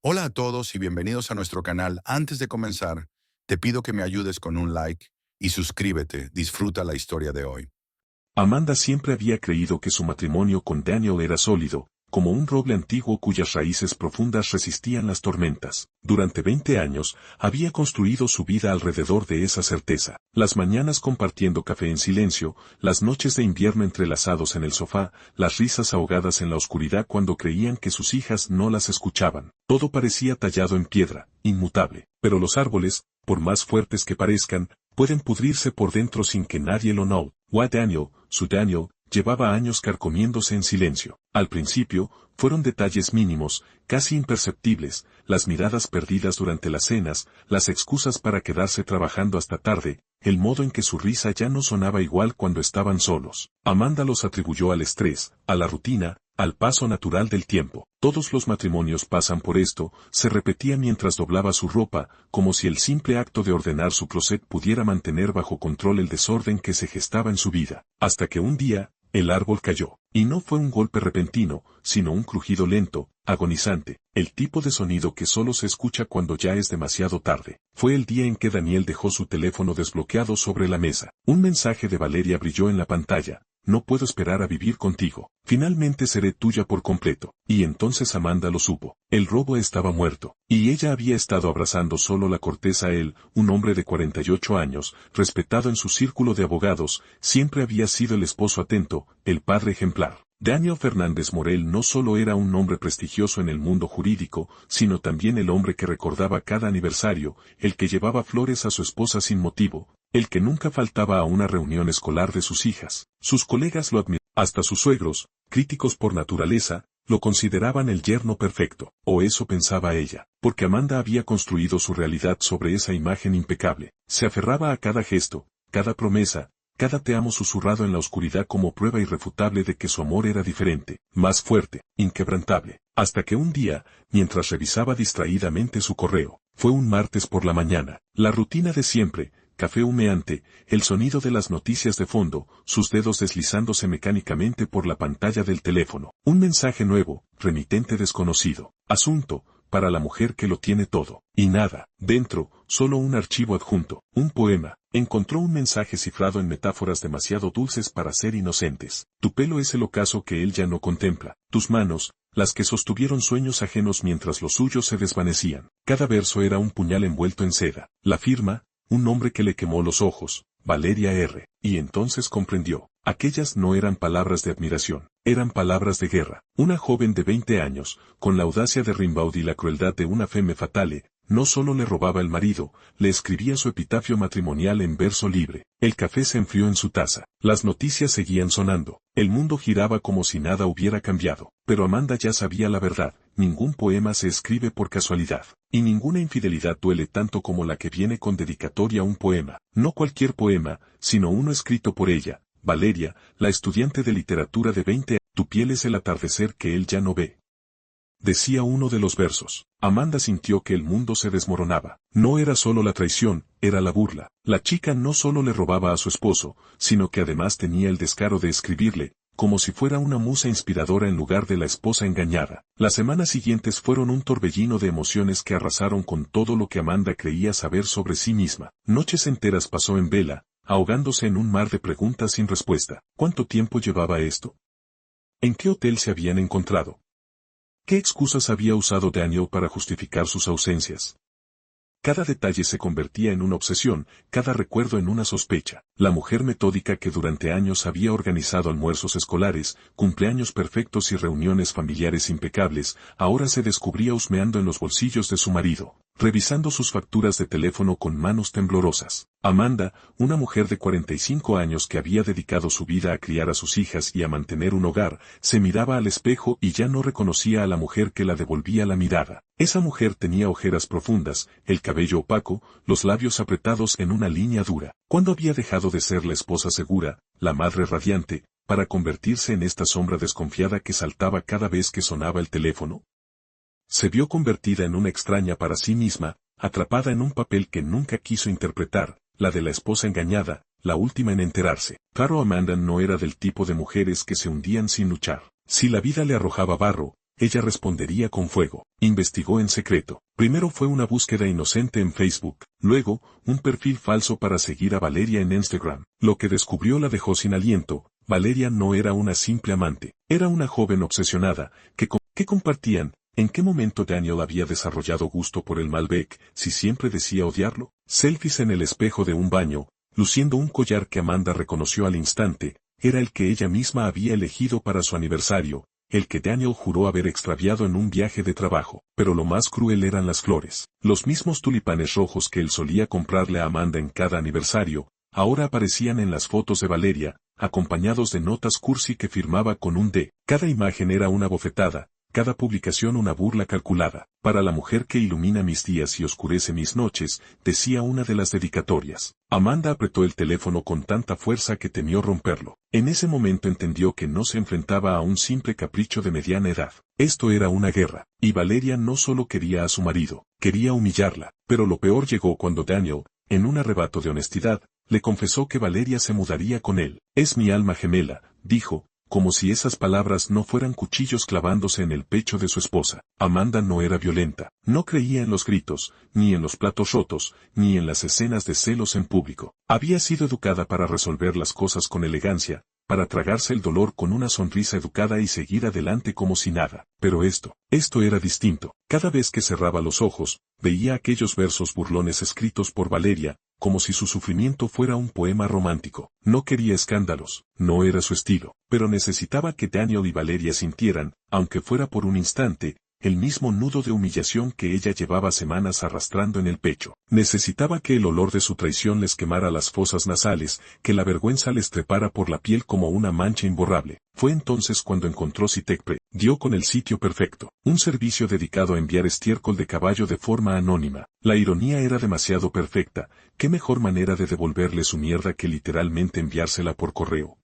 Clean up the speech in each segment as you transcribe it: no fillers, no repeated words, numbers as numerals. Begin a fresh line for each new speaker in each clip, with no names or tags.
Hola a todos y bienvenidos a nuestro canal. Antes de comenzar, te pido que me ayudes con un like y suscríbete. Disfruta la historia de hoy.
Amanda siempre había creído que su matrimonio con Daniel era sólido, como un roble antiguo cuyas raíces profundas resistían las tormentas. Durante 20 años, había construido su vida alrededor de esa certeza. Las mañanas compartiendo café en silencio, las noches de invierno entrelazados en el sofá, las risas ahogadas en la oscuridad cuando creían que sus hijas no las escuchaban. Todo parecía tallado en piedra, inmutable. Pero los árboles, por más fuertes que parezcan, pueden pudrirse por dentro sin que nadie lo note. Su Daniel, llevaba años carcomiéndose en silencio. Al principio, fueron detalles mínimos, casi imperceptibles, las miradas perdidas durante las cenas, las excusas para quedarse trabajando hasta tarde, el modo en que su risa ya no sonaba igual cuando estaban solos. Amanda los atribuyó al estrés, a la rutina, al paso natural del tiempo. Todos los matrimonios pasan por esto, se repetía mientras doblaba su ropa, como si el simple acto de ordenar su closet pudiera mantener bajo control el desorden que se gestaba en su vida. Hasta que un día, el árbol cayó. Y no fue un golpe repentino, sino un crujido lento, agonizante, el tipo de sonido que solo se escucha cuando ya es demasiado tarde. Fue el día en que Daniel dejó su teléfono desbloqueado sobre la mesa. Un mensaje de Valeria brilló en la pantalla. No puedo esperar a vivir contigo. Finalmente seré tuya por completo. Y entonces Amanda lo supo. El robo estaba muerto. Y ella había estado abrazando solo la corteza a él, un hombre de 48 años, respetado en su círculo de abogados, siempre había sido el esposo atento, el padre ejemplar. Daniel Fernández Morel no solo era un nombre prestigioso en el mundo jurídico, sino también el hombre que recordaba cada aniversario, el que llevaba flores a su esposa sin motivo, el que nunca faltaba a una reunión escolar de sus hijas. Sus colegas lo admiraban, hasta sus suegros, críticos por naturaleza, lo consideraban el yerno perfecto, o eso pensaba ella, porque Amanda había construido su realidad sobre esa imagen impecable. Se aferraba a cada gesto, cada promesa, cada te amo susurrado en la oscuridad como prueba irrefutable de que su amor era diferente, más fuerte, inquebrantable. Hasta que un día, mientras revisaba distraídamente su correo, fue un martes por la mañana, la rutina de siempre, café humeante, el sonido de las noticias de fondo, sus dedos deslizándose mecánicamente por la pantalla del teléfono. Un mensaje nuevo, remitente desconocido. Asunto, para la mujer que lo tiene todo. Y nada, dentro, solo un archivo adjunto, un poema. Encontró un mensaje cifrado en metáforas demasiado dulces para ser inocentes. Tu pelo es el ocaso que él ya no contempla. Tus manos, las que sostuvieron sueños ajenos mientras los suyos se desvanecían. Cada verso era un puñal envuelto en seda. La firma, un nombre que le quemó los ojos, Valeria R. Y entonces comprendió. Aquellas no eran palabras de admiración, eran palabras de guerra. Una joven de 20 años, con la audacia de Rimbaud y la crueldad de una femme fatale, no solo le robaba el marido, le escribía su epitafio matrimonial en verso libre. El café se enfrió en su taza. Las noticias seguían sonando. El mundo giraba como si nada hubiera cambiado. Pero Amanda ya sabía la verdad. Ningún poema se escribe por casualidad. Y ninguna infidelidad duele tanto como la que viene con dedicatoria a un poema. No cualquier poema, sino uno escrito por ella, Valeria, la estudiante de literatura de 20 años. Tu piel es el atardecer que él ya no ve, decía uno de los versos. Amanda sintió que el mundo se desmoronaba. No era solo la traición, era la burla. La chica no solo le robaba a su esposo, sino que además tenía el descaro de escribirle, como si fuera una musa inspiradora en lugar de la esposa engañada. Las semanas siguientes fueron un torbellino de emociones que arrasaron con todo lo que Amanda creía saber sobre sí misma. Noches enteras pasó en vela, ahogándose en un mar de preguntas sin respuesta. ¿Cuánto tiempo llevaba esto? ¿En qué hotel se habían encontrado? ¿Qué excusas había usado Daniel para justificar sus ausencias? Cada detalle se convertía en una obsesión, cada recuerdo en una sospecha. La mujer metódica que durante años había organizado almuerzos escolares, cumpleaños perfectos y reuniones familiares impecables, ahora se descubría husmeando en los bolsillos de su marido, revisando sus facturas de teléfono con manos temblorosas. Amanda, una mujer de 45 años que había dedicado su vida a criar a sus hijas y a mantener un hogar, se miraba al espejo y ya no reconocía a la mujer que la devolvía la mirada. Esa mujer tenía ojeras profundas, el cabello opaco, los labios apretados en una línea dura. ¿Cuándo había dejado de ser la esposa segura, la madre radiante, para convertirse en esta sombra desconfiada que saltaba cada vez que sonaba el teléfono? Se vio convertida en una extraña para sí misma, atrapada en un papel que nunca quiso interpretar, la de la esposa engañada, la última en enterarse. Claro, Amanda no era del tipo de mujeres que se hundían sin luchar. Si la vida le arrojaba barro, ella respondería con fuego. Investigó en secreto. Primero fue una búsqueda inocente en Facebook, luego, un perfil falso para seguir a Valeria en Instagram. Lo que descubrió la dejó sin aliento. Valeria no era una simple amante, era una joven obsesionada, que compartían. ¿En qué momento Daniel había desarrollado gusto por el Malbec, si siempre decía odiarlo? Selfies en el espejo de un baño, luciendo un collar que Amanda reconoció al instante, era el que ella misma había elegido para su aniversario, el que Daniel juró haber extraviado en un viaje de trabajo. Pero lo más cruel eran las flores. Los mismos tulipanes rojos que él solía comprarle a Amanda en cada aniversario, ahora aparecían en las fotos de Valeria, acompañados de notas cursi que firmaba con un D. Cada imagen era una bofetada, cada publicación una burla calculada. Para la mujer que ilumina mis días y oscurece mis noches, decía una de las dedicatorias. Amanda apretó el teléfono con tanta fuerza que temió romperlo. En ese momento entendió que no se enfrentaba a un simple capricho de mediana edad. Esto era una guerra, y Valeria no solo quería a su marido, quería humillarla. Pero lo peor llegó cuando Daniel, en un arrebato de honestidad, le confesó que Valeria se mudaría con él. Es mi alma gemela, dijo, como si esas palabras no fueran cuchillos clavándose en el pecho de su esposa. Amanda no era violenta, no creía en los gritos, ni en los platos rotos, ni en las escenas de celos en público. Había sido educada para resolver las cosas con elegancia, para tragarse el dolor con una sonrisa educada y seguir adelante como si nada. Pero esto era distinto. Cada vez que cerraba los ojos, veía aquellos versos burlones escritos por Valeria, como si su sufrimiento fuera un poema romántico. No quería escándalos, no era su estilo, pero necesitaba que Daniel y Valeria sintieran, aunque fuera por un instante, el mismo nudo de humillación que ella llevaba semanas arrastrando en el pecho. Necesitaba que el olor de su traición les quemara las fosas nasales, que la vergüenza les trepara por la piel como una mancha imborrable. Fue entonces cuando encontró Citecpre, dio con el sitio perfecto, un servicio dedicado a enviar estiércol de caballo de forma anónima. La ironía era demasiado perfecta, qué mejor manera de devolverle su mierda que literalmente enviársela por correo.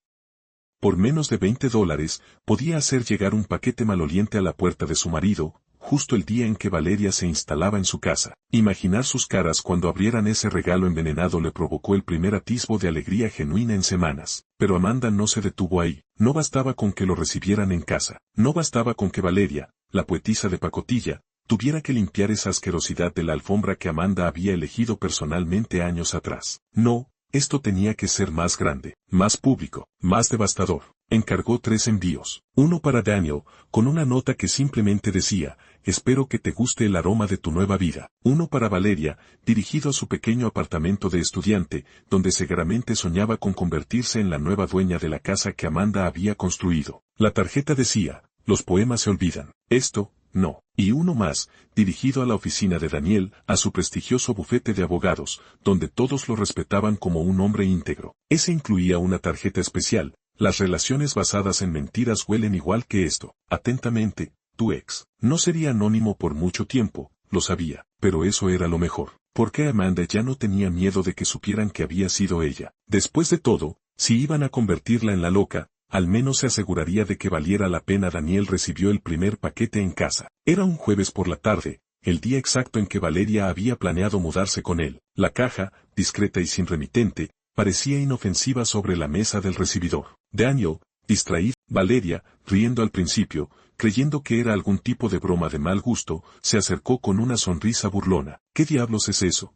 Por menos de $20, podía hacer llegar un paquete maloliente a la puerta de su marido, justo el día en que Valeria se instalaba en su casa. Imaginar sus caras cuando abrieran ese regalo envenenado le provocó el primer atisbo de alegría genuina en semanas. Pero Amanda no se detuvo ahí. No bastaba con que lo recibieran en casa. No bastaba con que Valeria, la poetisa de pacotilla, tuviera que limpiar esa asquerosidad de la alfombra que Amanda había elegido personalmente años atrás. No. Esto tenía que ser más grande, más público, más devastador. Encargó 3 envíos. Uno para Daniel, con una nota que simplemente decía, espero que te guste el aroma de tu nueva vida. Uno para Valeria, dirigido a su pequeño apartamento de estudiante, donde seguramente soñaba con convertirse en la nueva dueña de la casa que Amanda había construido. La tarjeta decía, los poemas se olvidan. Esto, no. Y uno más, dirigido a la oficina de Daniel, a su prestigioso bufete de abogados, donde todos lo respetaban como un hombre íntegro. Ese incluía una tarjeta especial. Las relaciones basadas en mentiras huelen igual que esto. Atentamente, tu ex. No sería anónimo por mucho tiempo, lo sabía, pero eso era lo mejor. Porque Amanda ya no tenía miedo de que supieran que había sido ella. Después de todo, si iban a convertirla en la loca, al menos se aseguraría de que valiera la pena. Daniel recibió el primer paquete en casa. Era un jueves por la tarde, el día exacto en que Valeria había planeado mudarse con él. La caja, discreta y sin remitente, parecía inofensiva sobre la mesa del recibidor. Daniel, distraído, Valeria, riendo al principio, creyendo que era algún tipo de broma de mal gusto, se acercó con una sonrisa burlona. ¿Qué diablos es eso?,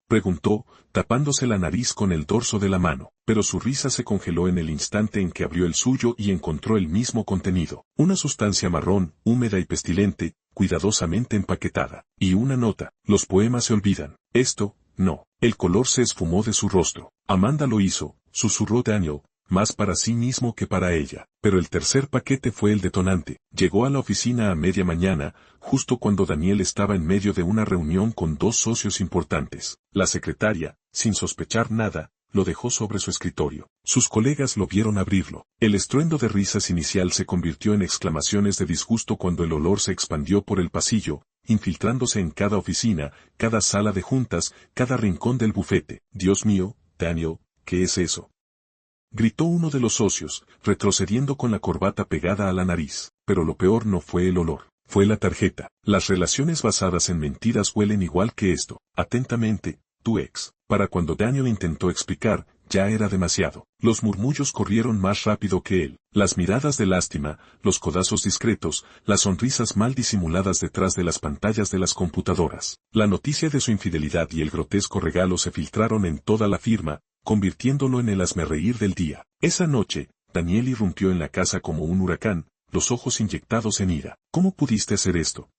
preguntó, tapándose la nariz con el dorso de la mano, pero su risa se congeló en el instante en que abrió el suyo y encontró el mismo contenido. Una sustancia marrón, húmeda y pestilente, cuidadosamente empaquetada. Y una nota, los poemas se olvidan. Esto, no. El color se esfumó de su rostro. Amanda lo hizo, susurró Daniel, más para sí mismo que para ella. Pero el tercer paquete fue el detonante. Llegó a la oficina a media mañana, justo cuando Daniel estaba en medio de una reunión con 2 socios importantes. La secretaria, sin sospechar nada, lo dejó sobre su escritorio. Sus colegas lo vieron abrirlo. El estruendo de risas inicial se convirtió en exclamaciones de disgusto cuando el olor se expandió por el pasillo, infiltrándose en cada oficina, cada sala de juntas, cada rincón del bufete. Dios mío, Daniel, ¿qué es eso?, gritó uno de los socios, retrocediendo con la corbata pegada a la nariz. Pero lo peor no fue el olor, fue la tarjeta. Las relaciones basadas en mentiras huelen igual que esto. Atentamente, tu ex. Para cuando Daniel intentó explicar, ya era demasiado. Los murmullos corrieron más rápido que él. Las miradas de lástima, los codazos discretos, las sonrisas mal disimuladas detrás de las pantallas de las computadoras. La noticia de su infidelidad y el grotesco regalo se filtraron en toda la firma, convirtiéndolo en el hazmerreír del día. Esa noche, Daniel irrumpió en la casa como un huracán, los ojos inyectados en ira. ¿Cómo pudiste hacer esto?,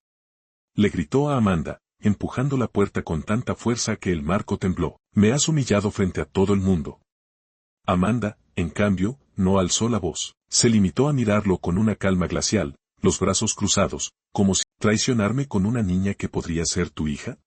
le gritó a Amanda, empujando la puerta con tanta fuerza que el marco tembló. Me has humillado frente a todo el mundo. Amanda, en cambio, no alzó la voz. Se limitó a mirarlo con una calma glacial, los brazos cruzados, como si traicionarme con una niña que podría ser tu hija.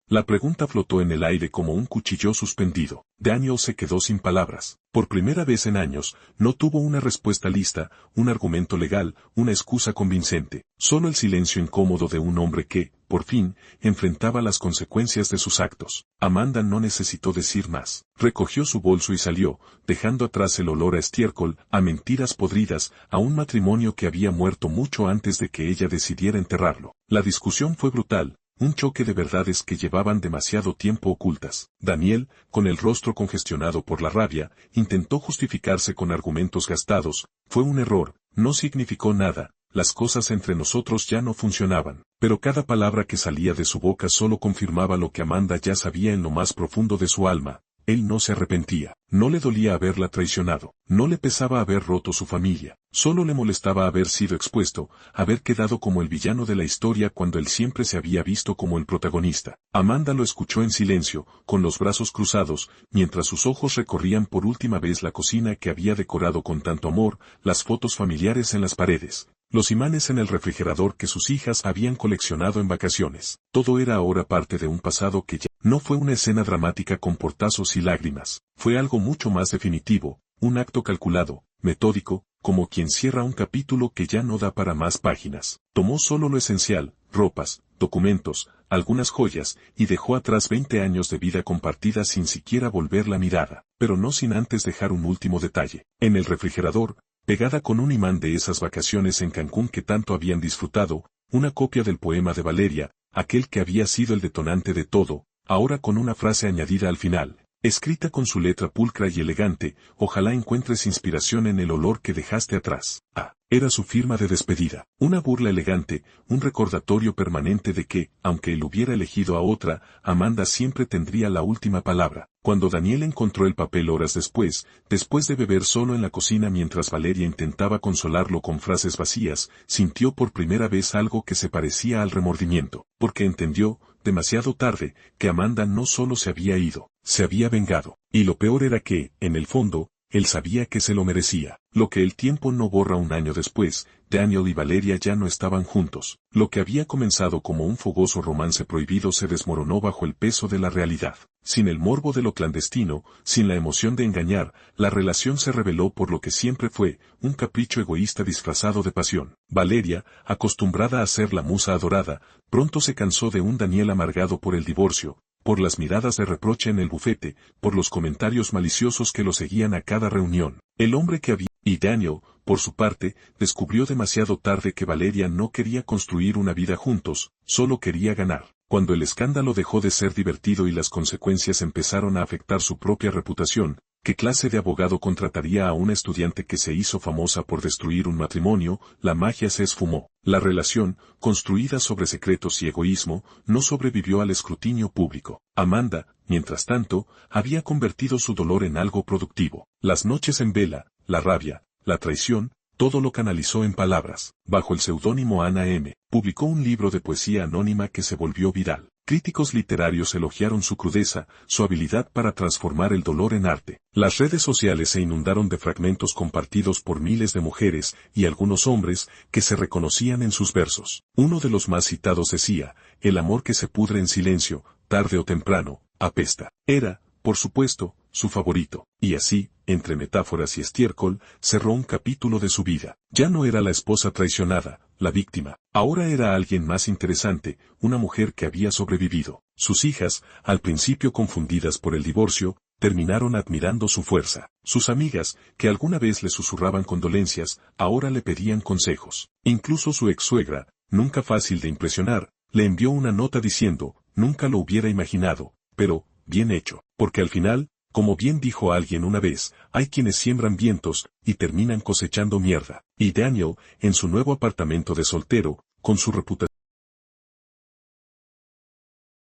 La pregunta flotó en el aire como un cuchillo suspendido. Daniel se quedó sin palabras. Por primera vez en años, no tuvo una respuesta lista, un argumento legal, una excusa convincente. Solo el silencio incómodo de un hombre que, por fin, enfrentaba las consecuencias de sus actos. Amanda no necesitó decir más. Recogió su bolso y salió, dejando atrás el olor a estiércol, a mentiras podridas, a un matrimonio que había muerto mucho antes de que ella decidiera enterrarlo. La discusión fue brutal. Un choque de verdades que llevaban demasiado tiempo ocultas. Daniel, con el rostro congestionado por la rabia, intentó justificarse con argumentos gastados. Fue un error, no significó nada, las cosas entre nosotros ya no funcionaban. Pero cada palabra que salía de su boca solo confirmaba lo que Amanda ya sabía en lo más profundo de su alma. Él no se arrepentía, no le dolía haberla traicionado, no le pesaba haber roto su familia, solo le molestaba haber sido expuesto, haber quedado como el villano de la historia cuando él siempre se había visto como el protagonista. Amanda lo escuchó en silencio, con los brazos cruzados, mientras sus ojos recorrían por última vez la cocina que había decorado con tanto amor, las fotos familiares en las paredes, los imanes en el refrigerador que sus hijas habían coleccionado en vacaciones. Todo era ahora parte de un pasado que ya no fue una escena dramática con portazos y lágrimas, fue algo mucho más definitivo, un acto calculado, metódico, como quien cierra un capítulo que ya no da para más páginas. Tomó solo lo esencial, ropas, documentos, algunas joyas, y dejó atrás 20 años de vida compartida sin siquiera volver la mirada, pero no sin antes dejar un último detalle. En el refrigerador, pegada con un imán de esas vacaciones en Cancún que tanto habían disfrutado, una copia del poema de Valeria, aquel que había sido el detonante de todo, ahora con una frase añadida al final, escrita con su letra pulcra y elegante: ojalá encuentres inspiración en el olor que dejaste atrás. Era su firma de despedida, una burla elegante, un recordatorio permanente de que, aunque él hubiera elegido a otra, Amanda siempre tendría la última palabra. Cuando Daniel encontró el papel horas después de beber solo en la cocina mientras Valeria intentaba consolarlo con frases vacías, sintió por primera vez algo que se parecía al remordimiento, porque entendió, demasiado tarde, que Amanda no solo se había ido, se había vengado. Y lo peor era que, en el fondo, él sabía que se lo merecía. Lo que el tiempo no borra un año después, Daniel y Valeria ya no estaban juntos. Lo que había comenzado como un fogoso romance prohibido se desmoronó bajo el peso de la realidad. Sin el morbo de lo clandestino, sin la emoción de engañar, la relación se reveló por lo que siempre fue, un capricho egoísta disfrazado de pasión. Valeria, acostumbrada a ser la musa adorada, pronto se cansó de un Daniel amargado por el divorcio, por las miradas de reproche en el bufete, por los comentarios maliciosos que lo seguían a cada reunión. El hombre que había... Y Daniel, por su parte, descubrió demasiado tarde que Valeria no quería construir una vida juntos, solo quería ganar. Cuando el escándalo dejó de ser divertido y las consecuencias empezaron a afectar su propia reputación, ¿qué clase de abogado contrataría a una estudiante que se hizo famosa por destruir un matrimonio? La magia se esfumó. La relación, construida sobre secretos y egoísmo, no sobrevivió al escrutinio público. Amanda, mientras tanto, había convertido su dolor en algo productivo. Las noches en vela, la rabia, la traición, todo lo canalizó en palabras. Bajo el seudónimo Ana M., publicó un libro de poesía anónima que se volvió viral. Críticos literarios elogiaron su crudeza, su habilidad para transformar el dolor en arte. Las redes sociales se inundaron de fragmentos compartidos por miles de mujeres y algunos hombres que se reconocían en sus versos. Uno de los más citados decía: el amor que se pudre en silencio, tarde o temprano, apesta. Era, por supuesto, su favorito, y así, entre metáforas y estiércol, cerró un capítulo de su vida. Ya no era la esposa traicionada, la víctima. Ahora era alguien más interesante, una mujer que había sobrevivido. Sus hijas, al principio confundidas por el divorcio, terminaron admirando su fuerza. Sus amigas, que alguna vez le susurraban condolencias, ahora le pedían consejos. Incluso su ex-suegra, nunca fácil de impresionar, le envió una nota diciendo: nunca lo hubiera imaginado, pero, bien hecho, porque al final, Como bien dijo alguien una vez, hay quienes siembran vientos y terminan cosechando mierda. Y Daniel, en su nuevo apartamento de soltero, con su reputación